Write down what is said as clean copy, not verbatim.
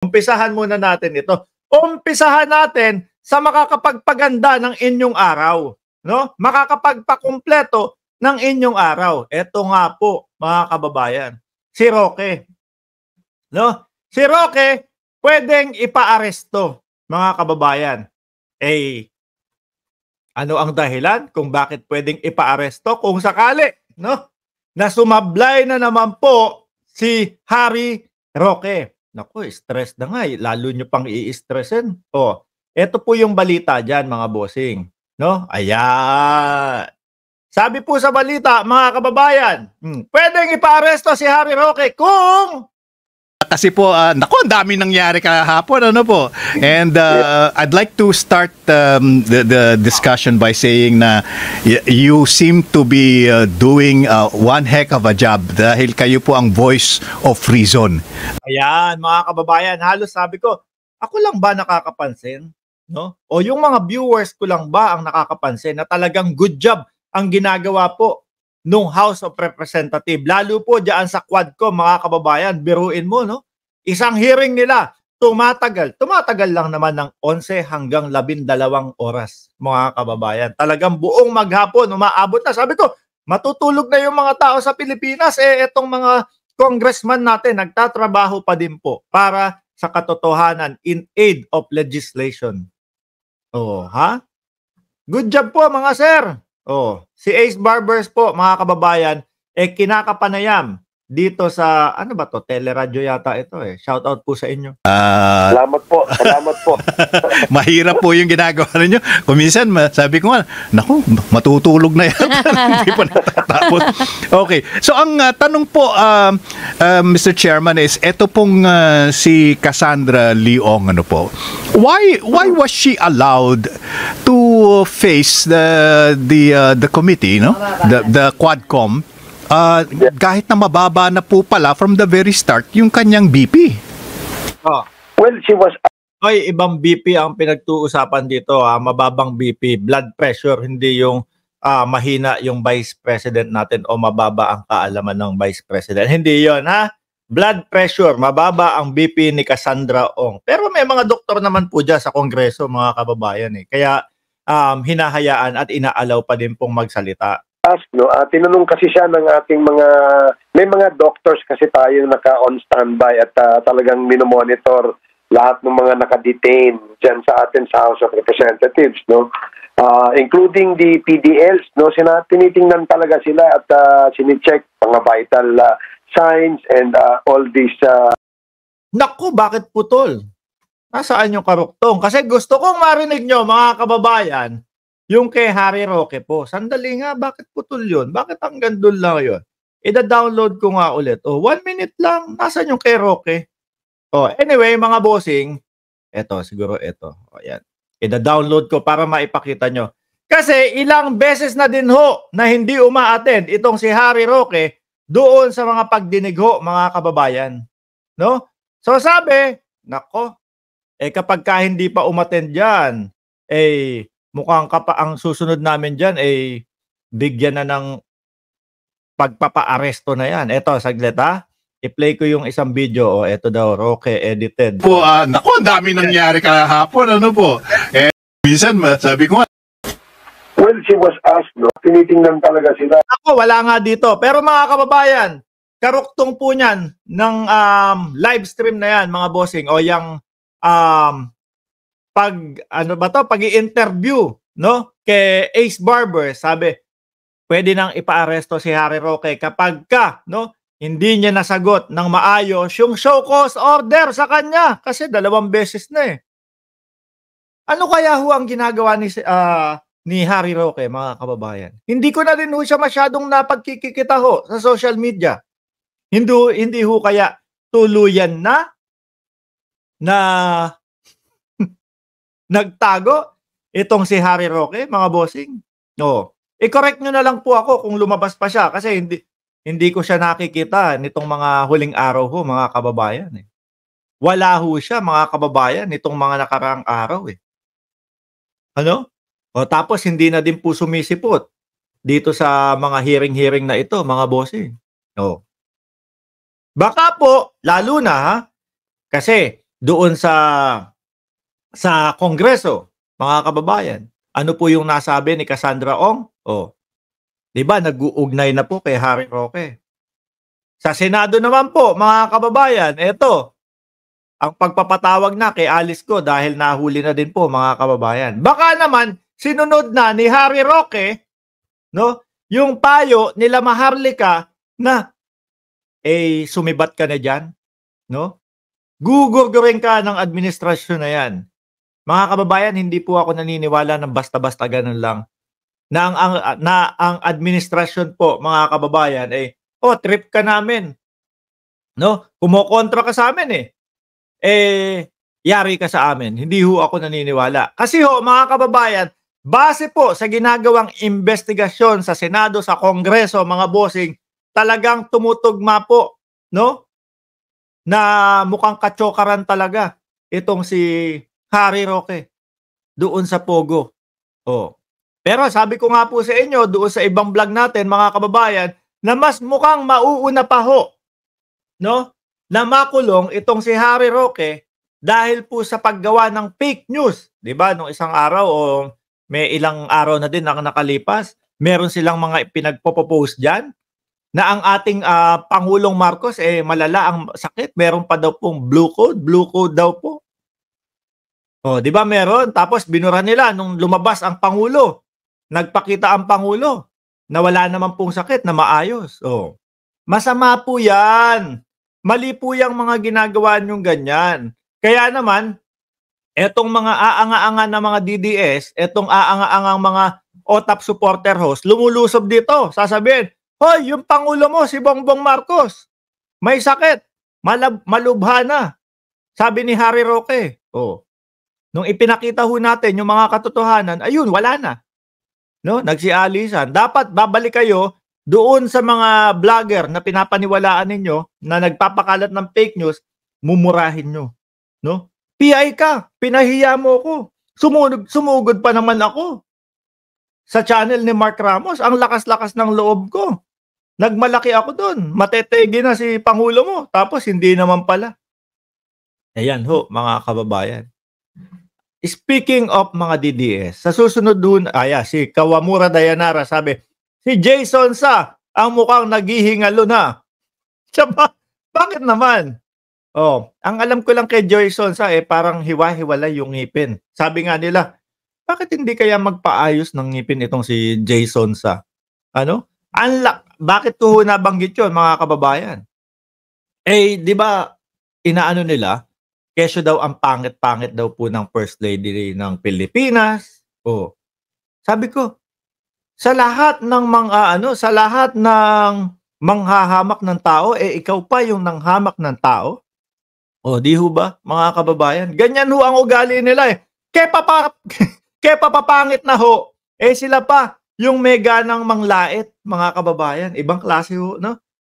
Umpisahan muna natin ito. Umpisahan natin sa makakapagpaganda ng inyong araw, no? Makakapagpakumpleto ng inyong araw. Ito nga po, mga kababayan, si Roque, no? Si Roque pwedeng ipaaresto, mga kababayan. Ano ang dahilan kung bakit pwedeng ipaaresto kung sakali, no? Na sumablay na naman po si Harry Roque. Naku, stress na nga, lalo nyo pang i-stressin. Ito po yung balita dyan, mga bossing, no? Ayan. Sabi po sa balita, mga kababayan, pwedeng ipaaresto si Harry Roque kung... Kasi po, naku, ang dami nangyari kahapon, ano po. And I'd like to start the discussion by saying na you seem to be doing one heck of a job dahil kayo po ang voice of reason. Ayan, mga kababayan, halos sabi ko, ako lang ba nakakapansin? No? O yung mga viewers ko lang ba ang nakakapansin na talagang good job ang ginagawa po nung House of Representatives, lalo po diyan sa Quadcom, mga kababayan, biruin mo, no? Isang hearing nila, tumatagal lang naman ng 11 hanggang 12 oras, mga kababayan. Talagang buong maghapon, umaabot na. Sabi ko, matutulog na yung mga tao sa Pilipinas, etong mga congressman natin, nagtatrabaho pa din po para sa katotohanan in aid of legislation. Good job po, mga sir. Si Ace Barbers po, mga kababayan, kinakapanayam dito sa, ano ba to? Teleradyo yata ito Shout out po sa inyo. Salamat po. Salamat po. Mahirap po yung ginagawa ninyo. Kuminsan, sabi ko nga, naku, matutulog na yan. Hindi pa natatapos. Okay. So, ang tanong po, Mr. Chairman, is ito pong si Cassandra Leong, ano po, why was she allowed to face the committee, no? The Quadcom, kahit na mababa na po pala from the very start yung kanyang BP. Well, she was... Ibang BP ang pinagtuusapan dito. Mababang BP, blood pressure, hindi yung mahina yung Vice President natin o mababa ang kaalaman ng Vice President. Hindi yon, blood pressure, mababa ang BP ni Cassandra Ong. Pero may mga doktor naman po dyan sa Kongreso, mga kababayan. Kaya hinahayaan at inaalaw pa din pong magsalita. Tinanong kasi siya ng ating may mga doctors kasi tayo naka-on standby at talagang minomonitor lahat ng mga naka-detain dyan sa atin sa House of Representatives, no? Including the PDLs, no? Tinitingnan talaga sila at sinicheck mga vital signs and all these... Naku, bakit putol? Nasaan yung karuktong? Kasi gusto kong marinig nyo, mga kababayan, yung kay Harry Roque po. Sandali nga, bakit putol yun? Bakit hanggang doon lang yun? Ida-download ko nga ulit. 1 minute lang. Nasaan yung kay Roque? Anyway, mga bossing, siguro ito. Ayan. Ida-download ko para maipakita nyo. Kasi ilang beses na din ho na hindi uma-attend itong si Harry Roque doon sa mga pagdinig ho, mga kababayan. No? So sabi, nako, kapag ka hindi pa umattend dyan, mukhang ang susunod namin dyan bigyan na ng pagpapa-aresto na yan. Ito, saglit i-play ko yung isang video. Ito daw, Roque edited. Po, naku, ang dami nangyari kahapon, ano po. Minsan, sabi ko nga. Well, she was asked, no? Tinitingnan talaga sila. Ako, wala nga dito. Pero mga kababayan, karuktong po niyan ng live stream na yan, mga bossing, o yung pag-i-interview, no, kay Ace Barber, sabi, pwede nang ipaaresto si Harry Roque kapag no, hindi niya nasagot ng maayos yung show cause order sa kanya kasi 2 beses na Ano kaya ho ang ginagawa ni Harry Roque, mga kababayan? Hindi ko na rin ho siya masyadong napagkikita ho sa social media. Hindi ho kaya tuluyan na nagtago itong si Harry Roque, mga bossing. I-correct nyo na lang po ako kung lumabas pa siya kasi hindi ko siya nakikita nitong mga huling araw ho, mga kababayan. Wala ho siya, mga kababayan, nitong mga nakaraang araw. Tapos hindi na din po sumisipot dito sa mga hearing na ito, mga bossing. Baka po, lalo na kasi doon sa Kongreso, mga kababayan. Ano po yung nasabi ni Cassandra Ong? Oh, 'di ba nag-uugnay na po kay Harry Roque. Sa Senado naman po, mga kababayan, eto, ang pagpapatawag na kay Alice Go dahil nahuli na din po, mga kababayan. Baka naman sinunod na ni Harry Roque, no, yung payo nila Maharlika na sumibat ka na diyan, no? Gugurgurin ka ng administrasyon na 'yan. Mga kababayan, hindi po ako naniniwala ng basta-basta ganun lang na ang administrasyon po, mga kababayan, trip ka namin, no? Kumokontra ka sa amin yari ka sa amin. Hindi ho ako naniniwala. Kasi ho, mga kababayan, base po sa ginagawang investigasyon sa Senado, sa Kongreso, mga bossing, talagang tumutugma po, no? Na mukhang katsokaran talaga itong si Harry Roque doon sa Pogo. Oh. Pero sabi ko nga po sa inyo, doon sa ibang vlog natin, mga kababayan, na mas mukhang mauuna pa ho, no? Na makulong itong si Harry Roque dahil po sa paggawa ng fake news. 'Di ba? Nung isang araw o may ilang araw na din na nakalipas, meron silang mga pinagpo-post diyan na ang ating Pangulong Marcos malala ang sakit, meron pa daw pong blue code daw po. Oh, 'di ba meron? Tapos binura nila nung lumabas ang pangulo. Nagpakita ang pangulo na wala naman pong sakit, na maayos. Oh. Masama po 'yan. Mali po 'yang mga ginagawa niyong ganyan. Kaya naman etong mga aanga-anga na mga DDS, etong aanga-angang mga OTAP supporter host, lumulusob dito. Sasabihin, "Hoy, yung pangulo mo si Bongbong Marcos, may sakit, malubha na." Sabi ni Harry Roque. Oh. Nung ipinakita ho natin yung mga katotohanan, ayun, wala na. No, nagsialisan. Dapat babalik kayo doon sa mga vlogger na pinapaniwalaan ninyo na nagpapakalat ng fake news, mumurahin nyo. No? PI ka, pinahiya mo ko. Sumugod pa naman ako sa channel ni Mark Ramos. Ang lakas-lakas ng loob ko. Nagmalaki ako doon. Matetegi na si Pangulo mo. Tapos hindi naman pala. Ayan ho, mga kababayan. Speaking of mga DDS, sa susunod dun, si Kawamura Dayanara sabi, si Jason Sa ang mukhang naghihingalo na. Saba, bakit naman? Oh, ang alam ko lang kay Jason Sa parang hiwa-hiwalay yung ngipin. Sabi nga nila, bakit hindi kaya magpaayos ng ngipin itong si Jason Sa? Ano? Bakit ko nabanggit yun, mga kababayan? Di ba, inaano nila, kesyo daw ang pangit-pangit daw po ng First Lady ng Pilipinas. Oh. Sabi ko, sa lahat ng sa lahat ng manghahamak ng tao, ikaw pa yung nanghamak ng tao? Oh, di ho ba, mga kababayan? Ganyan ho ang ugali nila Kaya papapangit na ho. Sila pa yung may ganang manglait, mga kababayan. Ibang klase ho, no?